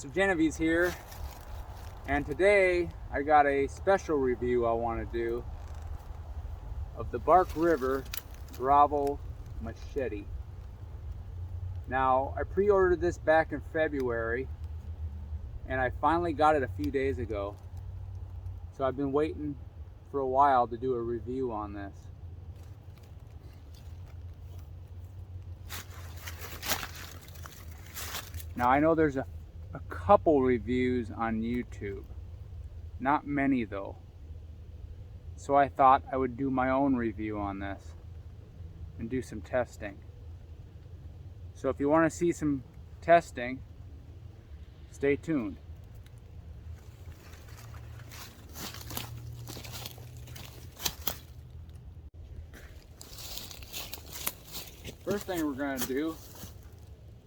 Mr. Genevieve's here, and today I got a special review I want to do of the Bark River Bravo Machete. Now, I pre-ordered this back in February, and I finally got it a few days ago. So I've been waiting for a while to do a review on this. Now, I know there's a couple reviews on YouTube, not many though. So I thought I would do my own review on this and do some testing. So if you want to see some testing, stay tuned. First thing we're going to do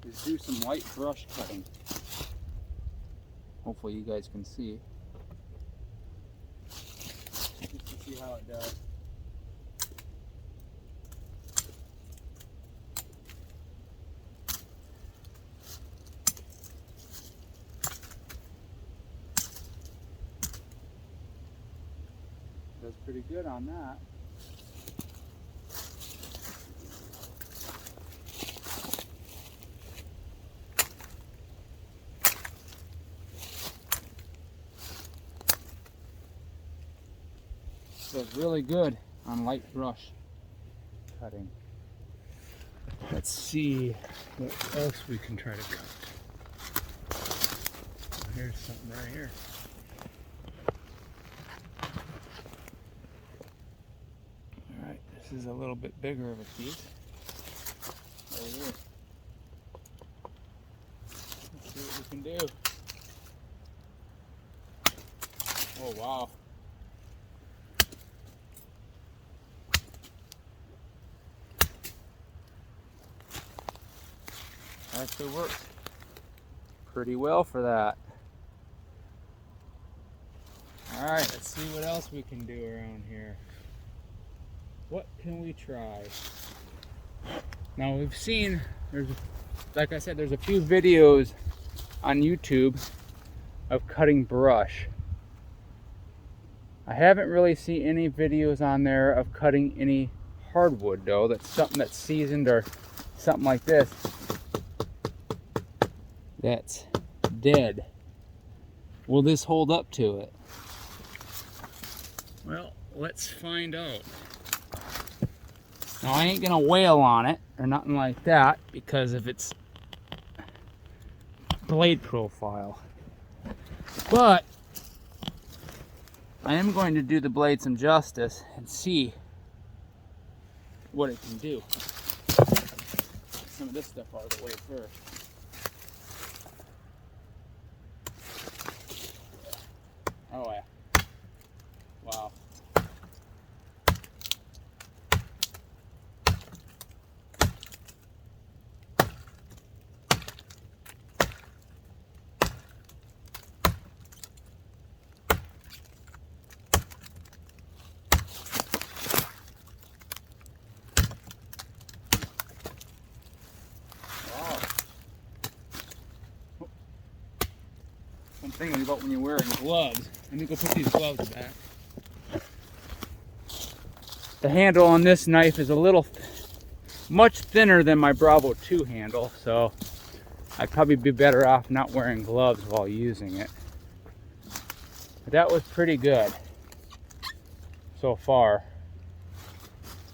is do some light brush cutting. Hopefully you guys can see. Just to see how it does. Does pretty good on that. Does really good on light brush cutting. Let's see what else we can try to cut. Oh, here's something right here. Alright, this is a little bit bigger of a piece. Right here. Let's see what we can do. Oh wow. Actually works pretty well for that. Alright, let's see what else we can do around here. What can we try? Now we've seen, like I said, there's a few videos on YouTube of cutting brush. I haven't really seen any videos on there of cutting any hardwood though. That's something that's seasoned or something like this. That's dead. Will this hold up to it? Well, let's find out. Now I ain't gonna wail on it or nothing like that because of its blade profile. But I am going to do the blade some justice and see what it can do. Get some of this stuff out of the way first. Oh yeah. Wow. I'm thinking about when you're wearing gloves. Let me go put these gloves back. The handle on this knife is a little much thinner than my Bravo 2 handle, so I'd probably be better off not wearing gloves while using it. But that was pretty good so far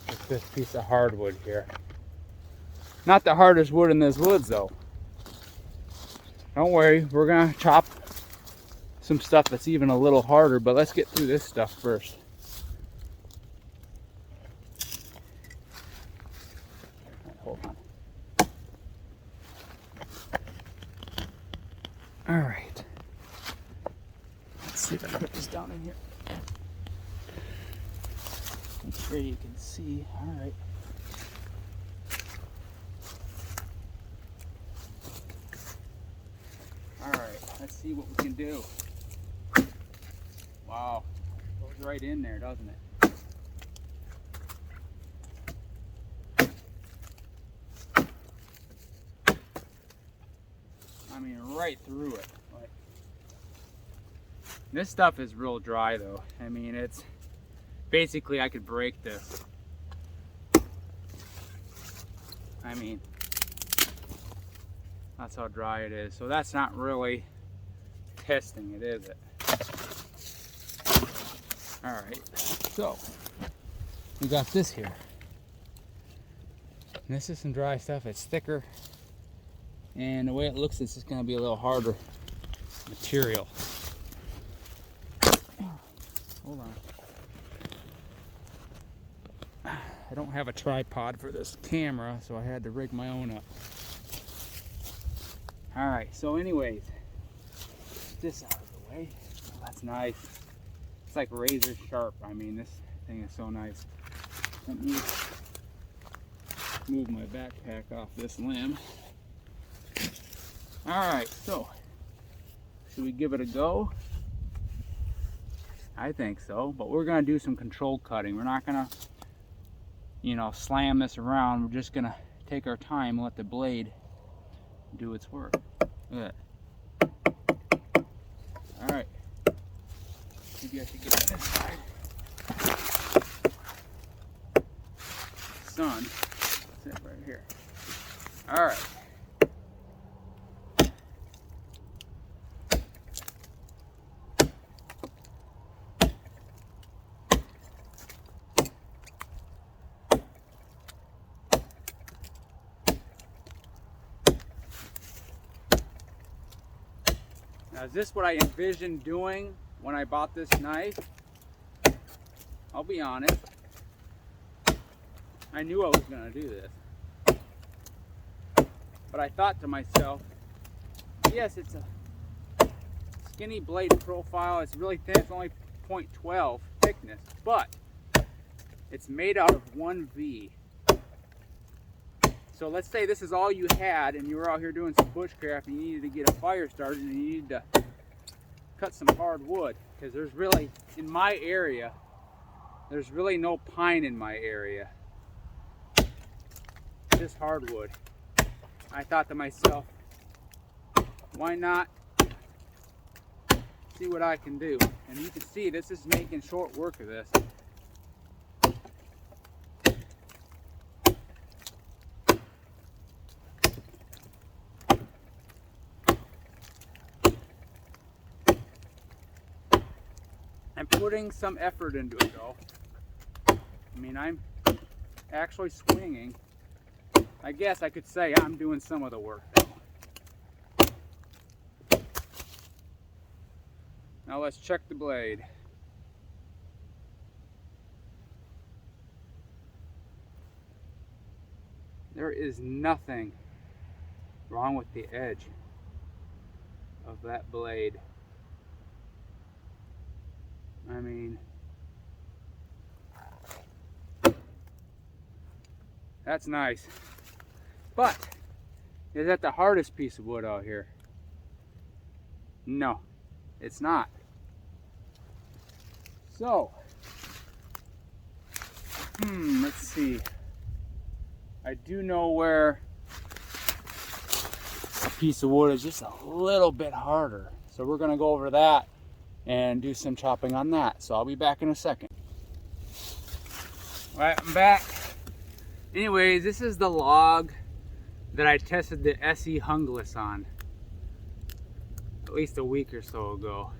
with this piece of hardwood here. Not the hardest wood in this woods though. Don't worry, we're gonna chop some stuff that's even a little harder, but let's get through this stuff first. Hold on. All right. Let's see if I can put this down in here. Make sure you can see. All right. All right. Let's see what we can do. Wow, goes right in there, doesn't it? I mean, right through it. This stuff is real dry though. I mean, it's basically, I could break this. I mean, that's how dry it is. So that's not really testing it, is it? All right, so we got this here. And this is some dry stuff. It's thicker, and the way it looks, it's just going to be a little harder material. Hold on. I don't have a tripod for this camera, so I had to rig my own up. All right, so anyways, this out of the way. Oh, that's nice. It's like razor sharp. I mean, this thing is so nice. Let me move my backpack off this limb. All right, so should we give it a go? I think so, but we're gonna do some controlled cutting. We're not gonna, you know, slam this around. We're just gonna take our time and let the blade do its work. Look at that. All right. Maybe I should get on this side. Sun. That's it right here. All right. Now, is this what I envisioned doing when I bought this knife? I'll be honest. I knew I was going to do this. But I thought to myself, yes, it's a skinny blade profile. It's really thin. It's only 0.12 thickness. But it's made out of 1V. So let's say this is all you had and you were out here doing some bushcraft and you needed to get a fire started and you needed to cut some hard wood, because there's really, in my area, there's really no pine in my area, just hardwood. I thought to myself, why not see what I can do? And you can see this is making short work of this. I'm putting some effort into it though. I mean, I'm actually swinging. I guess I could say I'm doing some of the work though. Now let's check the blade. There is nothing wrong with the edge of that blade. I mean, that's nice. But is that the hardest piece of wood out here? No, it's not. So, let's see. I do know where a piece of wood is just a little bit harder. So we're gonna go over that and do some chopping on that. So I'll be back in a second. All right, I'm back. Anyways, this is the log that I tested the SE hungless on at least a week or so ago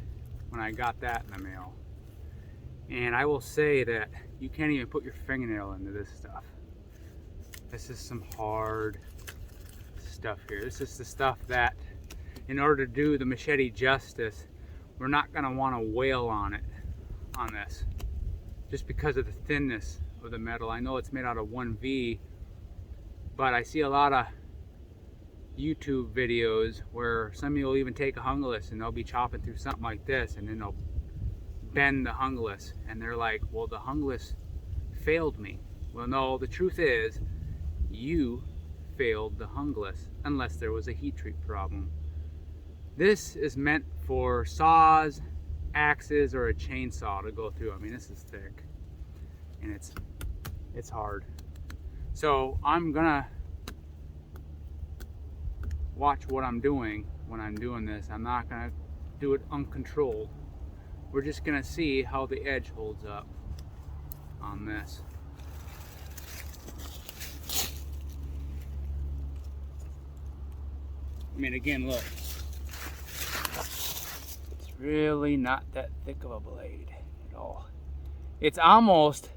when I got that in the mail. And I will say that you can't even put your fingernail into this stuff. This is some hard stuff here. This is the stuff that, in order to do the machete justice, we're not going to want to wail on it, on this, just because of the thinness of the metal. I know it's made out of 1V, but I see a lot of YouTube videos where somebody will even take a hungless and they'll be chopping through something like this and then they'll bend the hungless and they're like, well, the hungless failed me. Well, no, the truth is you failed the hungless unless there was a heat treat problem. This is meant for saws, axes, or a chainsaw to go through. I mean, this is thick and it's hard. So I'm gonna watch what I'm doing when I'm doing this. I'm not gonna do it uncontrolled. we're just gonna see how the edge holds up on this. I mean, again, look. It's really not that thick of a blade at all. It's almost,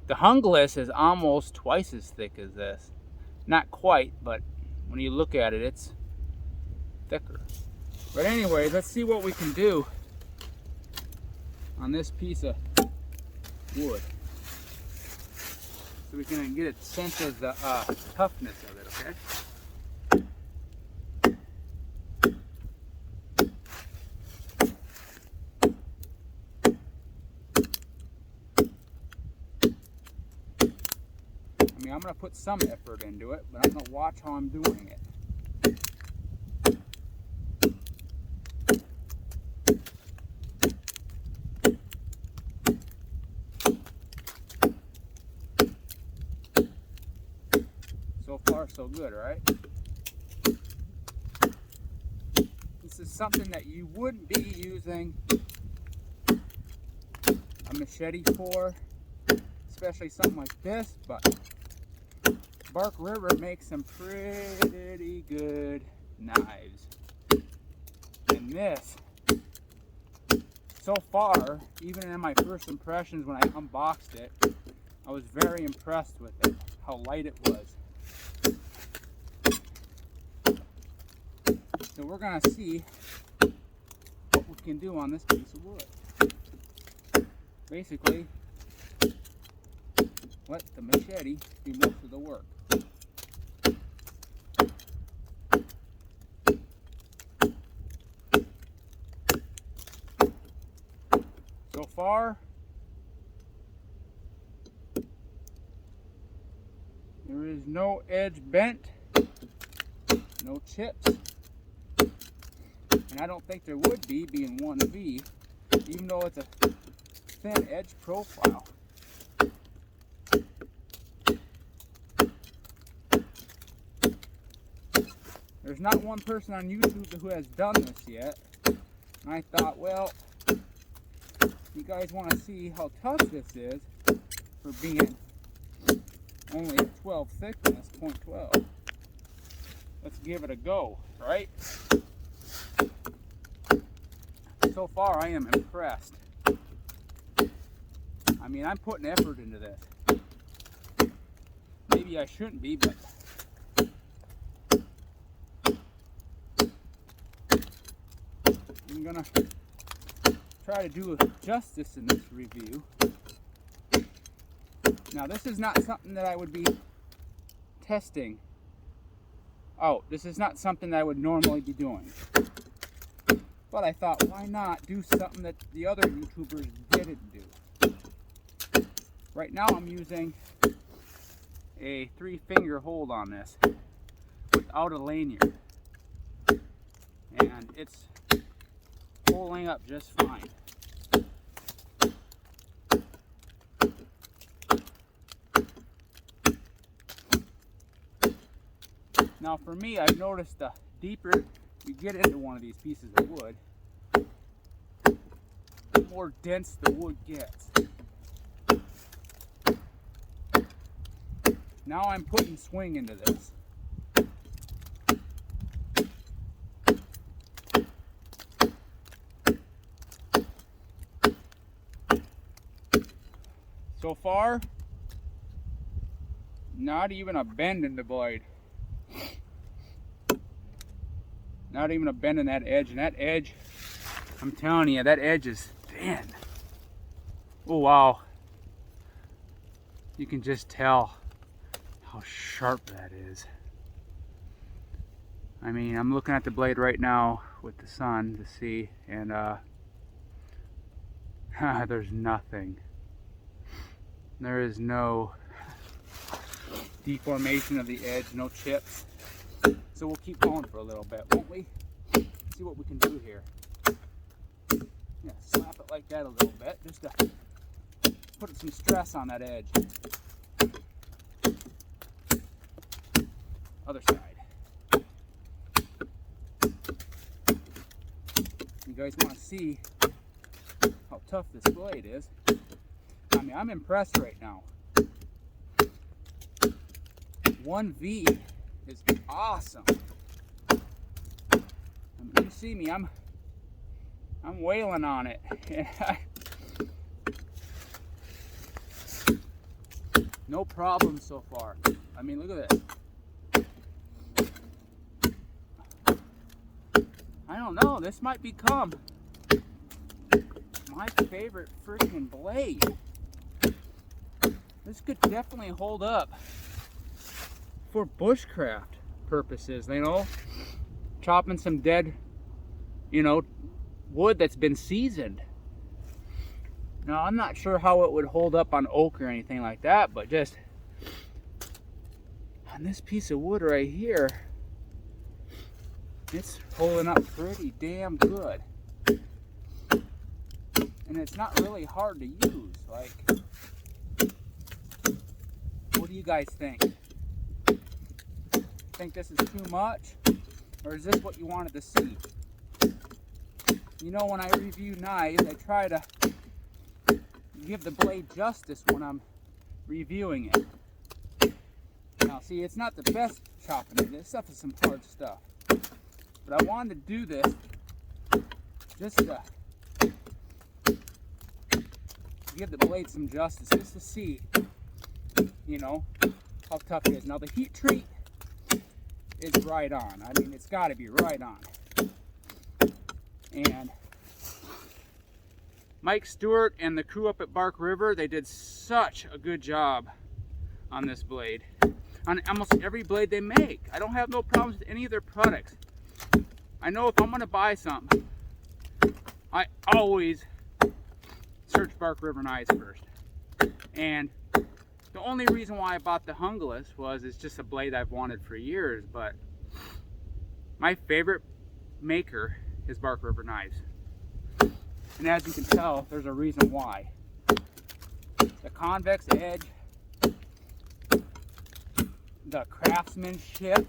the hungless is almost twice as thick as this. Not quite, but when you look at it, it's thicker. But anyway, let's see what we can do on this piece of wood, so we can get a sense of the toughness of it, okay? I mean, I'm going to put some effort into it, but I'm going to watch how I'm doing it. So far, so good, right? This is something that you wouldn't be using a machete for, especially something like this, but Bark River makes some pretty good knives. And this, so far, even in my first impressions when I unboxed it, I was very impressed with it, how light it was. So we're going to see what we can do on this piece of wood. Basically, let the machete do most of the work. So far, there is no edge bent, no chips, and I don't think there would be, being 1V, even though it's a thin edge profile. There's not one person on YouTube who has done this yet, and I thought, well, you guys want to see how tough this is for being only a 12 thickness, 0.12. Let's give it a go, right? So far, I am impressed. I mean, I'm putting effort into this. Maybe I shouldn't be, but I'm gonna try to do justice in this review. Now, this is not something that I would be testing. Oh, this is not something that I would normally be doing. But I thought, why not do something that the other YouTubers didn't do? Right now I'm using a 3-finger hold on this without a lanyard. And it's holding up just fine. Now for me, I've noticed the deeper you get into one of these pieces of wood, the more dense the wood gets. Now I'm putting swing into this. So far, not even a bend in the blade. Not even a bend in that edge. And that edge, I'm telling you, that edge is thin. Oh, wow. You can just tell how sharp that is. I mean, I'm looking at the blade right now with the sun to see, and there's nothing. There is no deformation of the edge, no chips. So we'll keep going for a little bit, won't we? See what we can do here. Yeah, slap it like that a little bit, just to put some stress on that edge. Other side. You guys want to see how tough this blade is. I mean, I'm impressed right now. 1V is awesome. I mean, you see me, I'm wailing on it. No problem so far. I mean, look at this. I don't know, this might become my favorite freaking blade. This could definitely hold up for bushcraft purposes, you know, chopping some dead, you know, wood that's been seasoned. Now, I'm not sure how it would hold up on oak or anything like that, but just on this piece of wood right here, it's holding up pretty damn good. And it's not really hard to use. Like, what do you guys think? Think this is too much? Or is this what you wanted to see? You know, when I review knives, I try to give the blade justice when I'm reviewing it. Now, see, it's not the best chopping it. This stuff is some hard stuff. But I wanted to do this just to give the blade some justice, just to see, you know, how tough it is. Now, the heat treat is right on. I mean, it's got to be right on. And Mike Stewart and the crew up at Bark River, they did such a good job on this blade. On almost every blade they make. I don't have no problems with any of their products. I know if I'm going to buy something, I always search Bark River knives first. And the only reason why I bought the Hungless was it's just a blade I've wanted for years, but my favorite maker is Bark River knives. And as you can tell, there's a reason why. The convex edge, the craftsmanship,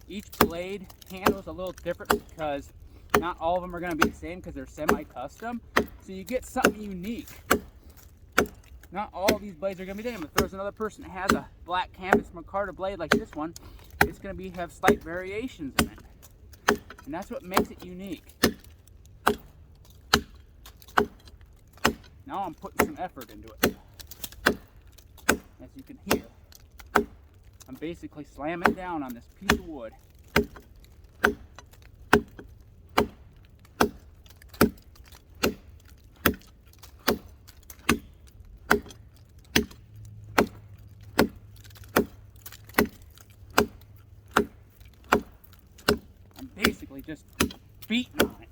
each blade handles a little different because not all of them are going to be the same because they're semi-custom. So you get something unique. Not all of these blades are going to be the same. If there's another person that has a black canvas micarta blade like this one, it's going to have slight variations in it. And that's what makes it unique. Now I'm putting some effort into it. As you can hear, I'm basically slamming down on this piece of wood. I'm basically just beating on it.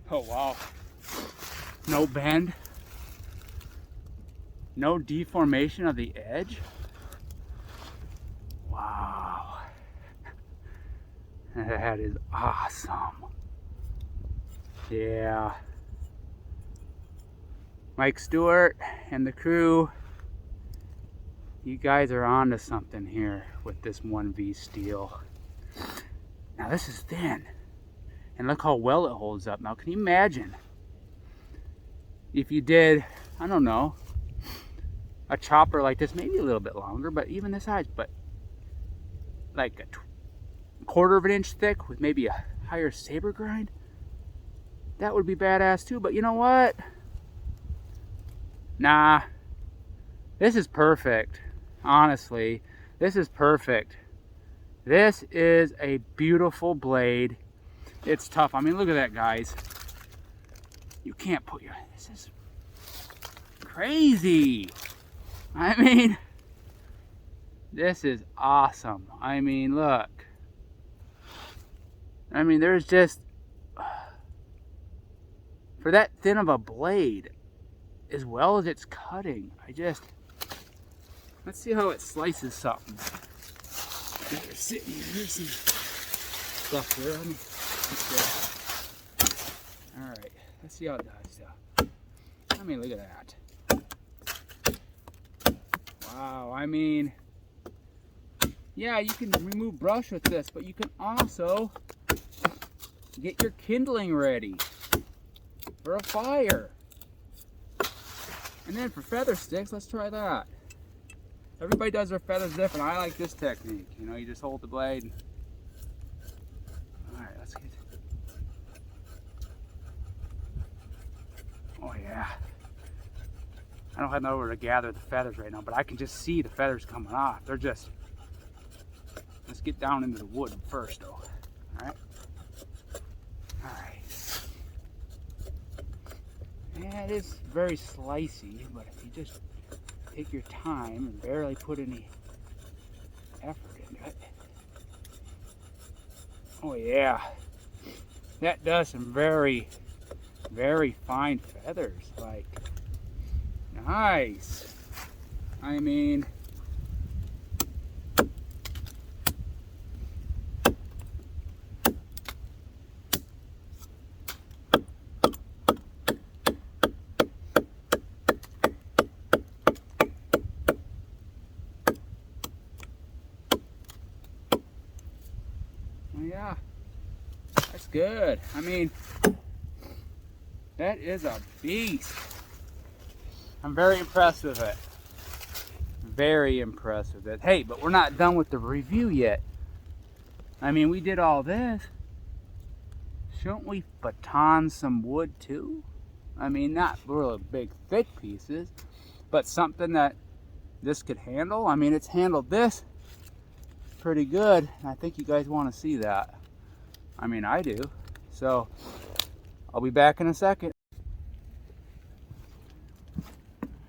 Oh wow. No bend. No deformation of the edge. Wow. That is awesome. Yeah. Mike Stewart and the crew, you guys are on to something here with this 1V steel. Now this is thin. And look how well it holds up. Now can you imagine if you did, I don't know, a chopper like this, maybe a little bit longer, but even this size, but like a quarter of an inch thick with maybe a higher saber grind? That would be badass too, but you know what? Nah, this is perfect. Honestly, this is perfect. This is a beautiful blade. It's tough. I mean, look at that, guys. You can't put your... This is crazy. I mean, this is awesome. I mean, look. I mean, there's just... For that thin of a blade, as well as it's cutting, I just... Let's see how it slices something. We're sitting here. There's some stuff there. Alright, let's see how it does stuff. I mean, look at that. Wow, I mean, yeah, you can remove brush with this, but you can also get your kindling ready for a fire. And then for feather sticks, let's try that. Everybody does their feathers different. I like this technique. You know, you just hold the blade. And... all right, let's get. Oh yeah. I don't have nowhere to gather the feathers right now, but I can just see the feathers coming off. They're just. Let's get down into the wood first, though. All right. All right. Yeah, it is very slicey, but if you just take your time and barely put any effort into it. Oh yeah, that does some very, very fine feathers. Like, nice. I mean, yeah, that's good. I mean, that is a beast. I'm very impressed with it. Very impressed with it. Hey, but we're not done with the review yet. I mean, we did all this. Shouldn't we baton some wood too? I mean, not really big, thick pieces, but something that this could handle. I mean, it's handled this pretty good. I think you guys want to see that. I mean, I do. So, I'll be back in a second.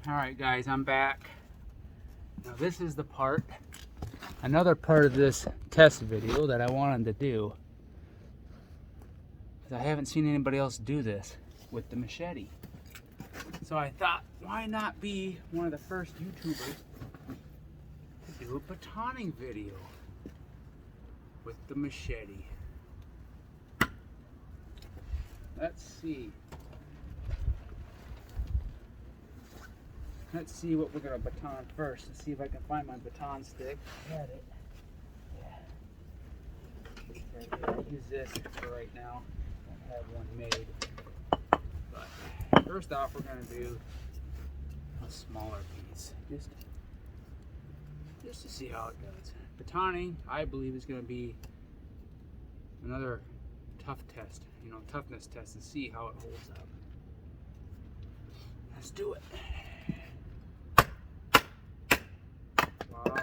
Alright guys, I'm back. Now this is the part, another part of this test video that I wanted to do. Because I haven't seen anybody else do this with the machete. So I thought, why not be one of the first YouTubers to do a batoning video with the machete. Let's see. Let's see what we're gonna baton first and see if I can find my baton stick. Got it. Yeah. I'll use this for right now. I have one made. But first off, we're gonna do a smaller piece, just to see how it does. Batoning, I believe, is gonna be another tough test, you know, toughness test, and see how it holds up. Let's do it. Wow.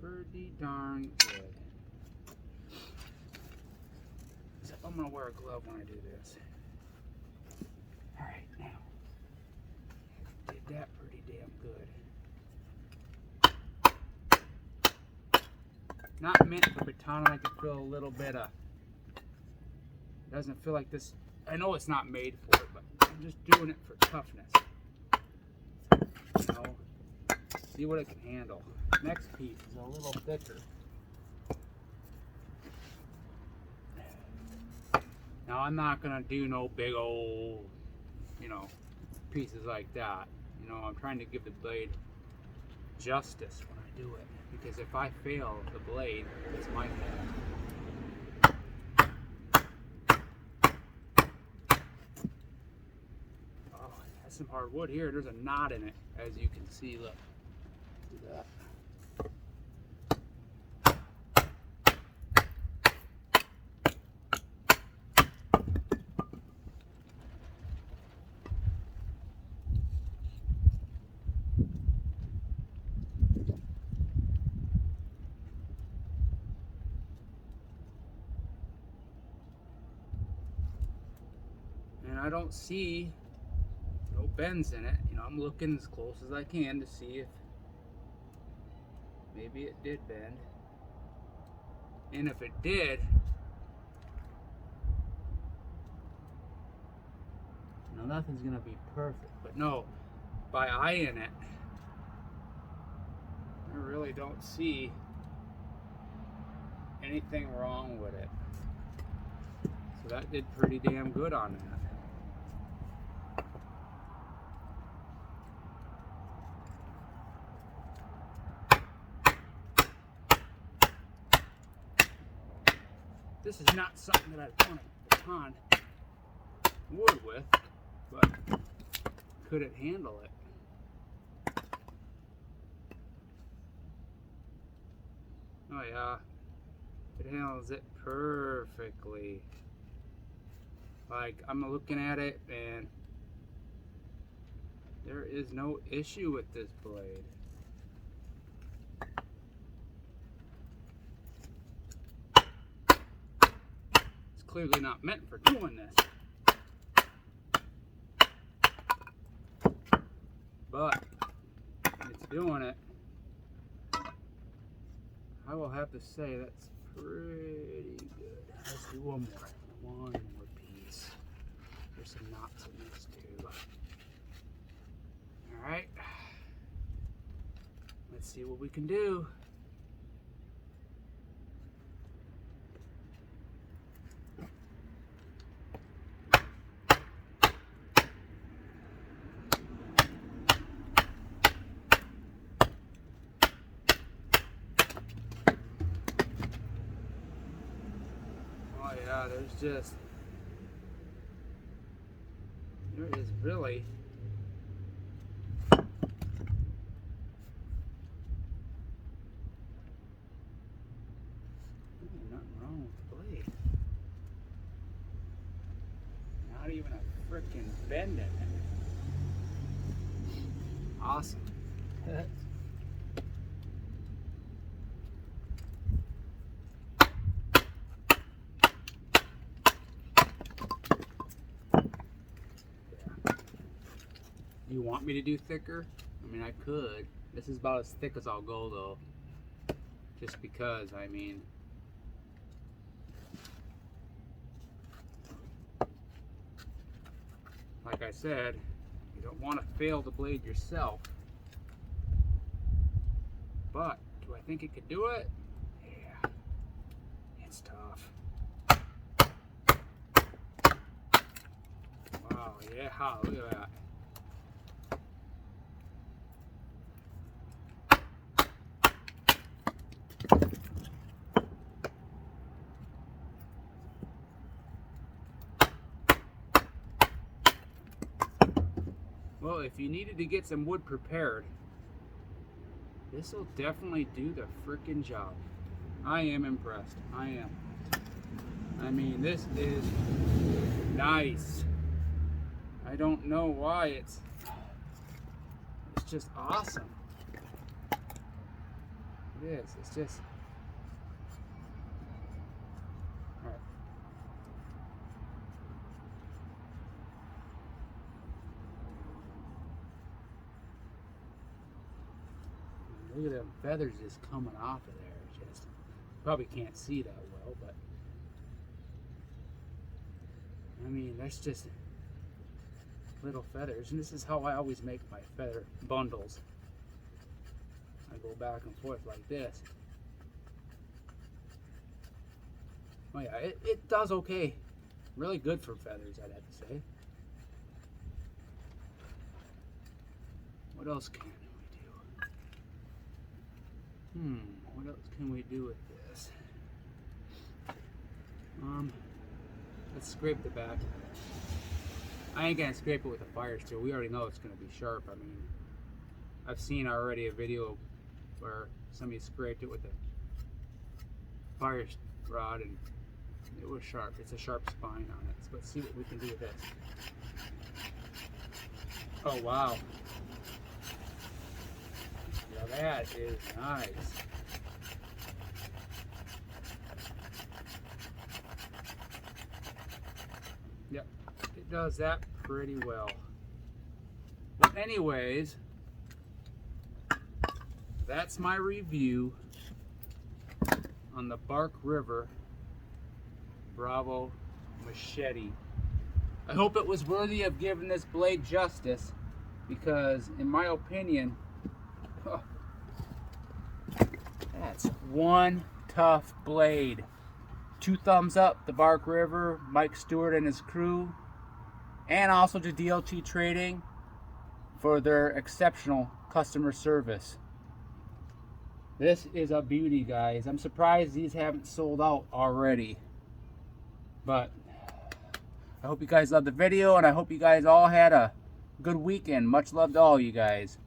Pretty darn good. Except I'm gonna wear a glove when I do this. Alright, now. Did that pretty damn good. Not meant for batoning. I can feel a little bit of. It doesn't feel like this. I know it's not made for it, but I'm just doing it for toughness. You know, see what it can handle. Next piece is a little thicker. Now I'm not gonna do no big old, you know, pieces like that. You know, I'm trying to give the blade justice when I do it, because if I fail the blade, it's my fault. Oh, that's some hard wood here. There's a knot in it, as you can see. Look, do that. And I don't see no bends in it. You know, I'm looking as close as I can to see if maybe it did bend. And if it did, you know, nothing's gonna be perfect. But no, by eyeing it, I really don't see anything wrong with it. So that did pretty damn good on that. This is not something that I want to baton wood with, but could it handle it? Oh yeah, it handles it perfectly. Like, I'm looking at it and there is no issue with this blade. It's clearly not meant for doing this. But it's doing it. I will have to say that's pretty good. Let's do one more piece. There's some knots in this too. All right. Let's see what we can do. Oh yeah, there is really nothing wrong with the blade. Not even a freaking bend in it. Awesome. You want me to do thicker? I mean, I could. This is about as thick as I'll go though. Just because, I mean, like I said, you don't want to fail the blade yourself. But, do I think it could do it? Yeah. It's tough. Wow, yeah, look at that. Well, if you needed to get some wood prepared, this will definitely do the frickin' job. I am impressed. I am. I mean, this is nice. I don't know why it's just awesome. It is. It's just. All right. Look at them feathers just coming off of there. Just probably can't see that well, but I mean, that's just little feathers, and this is how I always make my feather bundles. I go back and forth like this. Oh yeah, it does okay. Really good for feathers, I'd have to say. What else can we do? What else can we do with this? Let's scrape the back. I ain't gonna scrape it with a fire steel. We already know it's gonna be sharp. I mean, I've seen already a video where somebody scraped it with a fire rod and it was sharp. It's a sharp spine on it. So let's see what we can do with this. Oh wow. Now that is nice. Yep, it does that pretty well. Well, anyways, that's my review on the Bark River Bravo Machete. I hope it was worthy of giving this blade justice, because in my opinion, that's one tough blade. 2 thumbs up, the Bark River, Mike Stewart and his crew, and also to DLT Trading for their exceptional customer service. This is a beauty, guys. I'm surprised these haven't sold out already. But I hope you guys loved the video, and I hope you guys all had a good weekend. Much love to all you guys.